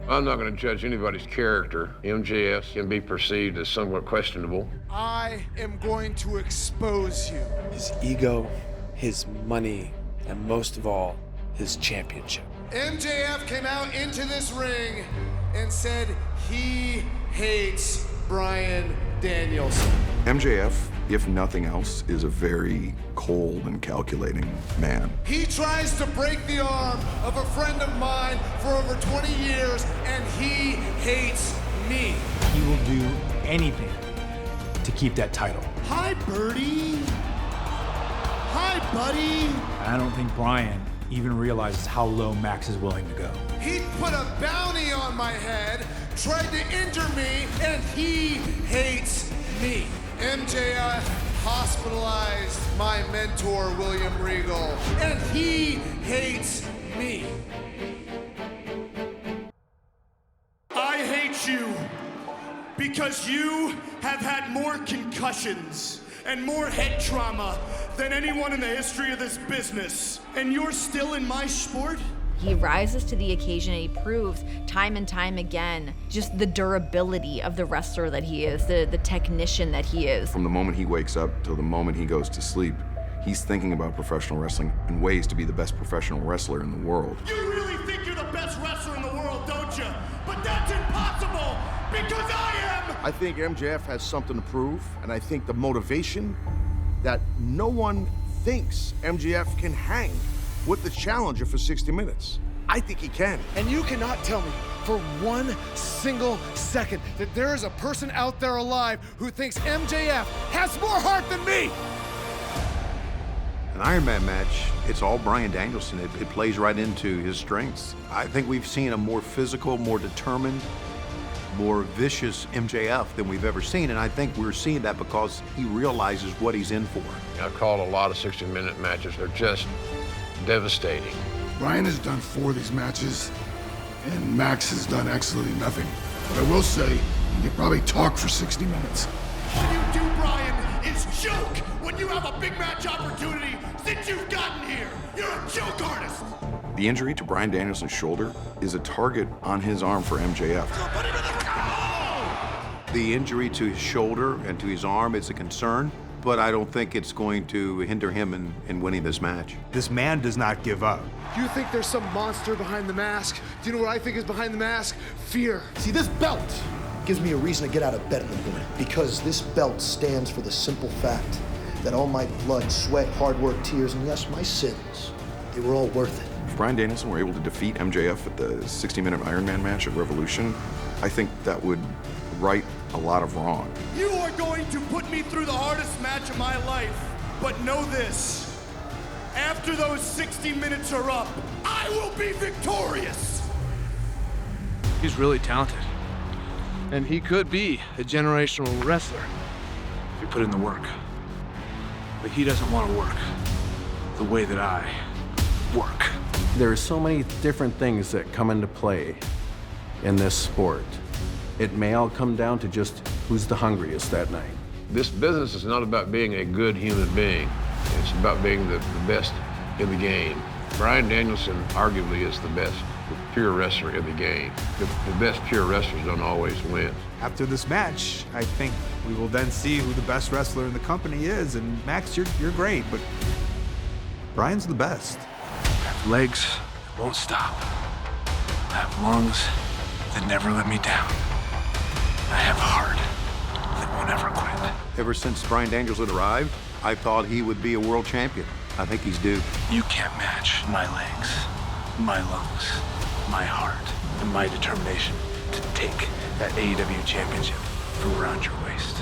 I'm not going to judge anybody's character. MJF can be perceived as somewhat questionable. I am going to expose you. His ego, his money, and most of all, his championship. MJF came out into this ring and said he hates Bryan Danielson. MJF, if nothing else, is a very cold and calculating man. He tries to break the arm of a friend of mine for over 20 years, and he hates me. He will do anything to keep that title. Hi, Birdie. Hi, buddy. I don't think Bryan even realizes how low Max is willing to go. He put a bounty on my head, tried to injure me, and he hates me. MJF hospitalized my mentor, William Regal, and he hates me. I hate you because you have had more concussions and more head trauma than anyone in the history of this business. And you're still in my sport? He rises to the occasion and he proves time and time again just the durability of the wrestler that he is, the technician that he is. From the moment he wakes up till the moment he goes to sleep, he's thinking about professional wrestling and ways to be the best professional wrestler in the world. You really think you're the best wrestler in the world, don't you? But that's impossible because I am! I think MJF has something to prove, and I think the motivation that no one thinks MJF can hang with the challenger for 60 minutes. I think he can. And you cannot tell me for one single second that there is a person out there alive who thinks MJF has more heart than me. An Iron Man match, it's all Bryan Danielson. It plays right into his strengths. I think we've seen a more physical, more determined, more vicious MJF than we've ever seen, and I think we're seeing that because he realizes what he's in for. I've called a lot of 60-minute matches. They're just devastating. Bryan has done 4 of these matches, and Max has done absolutely nothing. But I will say, he could probably talk for 60 minutes. All you do, Bryan, is joke when you have a big match opportunity since you've gotten here. You're a joke artist. The injury to Bryan Danielson's shoulder is a target on his arm for MJF. Put him in the The injury to his shoulder and to his arm is a concern, but I don't think it's going to hinder him in winning this match. This man does not give up. Do you think there's some monster behind the mask? Do you know what I think is behind the mask? Fear. See, this belt gives me a reason to get out of bed in the morning, because this belt stands for the simple fact that all my blood, sweat, hard work, tears, and yes, my sins, they were all worth it. If Bryan Danielson were able to defeat MJF at the 60-minute Iron Man match at Revolution, I think that would right a lot of wrong. You are going to put me through the hardest match of my life, but know this. After those 60 minutes are up, I will be victorious. He's really talented. And he could be a generational wrestler if he put in the work. But he doesn't want to work the way that I work. There are so many different things that come into play in this sport. It may all come down to just who's the hungriest that night. This business is not about being a good human being. It's about being the best in the game. Bryan Danielson arguably is the best pure wrestler in the game. The best pure wrestlers don't always win. After this match, I think we will then see who the best wrestler in the company is. And Max, you're great, but Bryan's the best. I have legs that won't stop. I have lungs that never let me down. I have a heart that won't ever quit. Ever since Bryan Danielson arrived, I thought he would be a world champion. I think he's due. You can't match my legs, my lungs, my heart, and my determination to take that AEW championship from around your waist.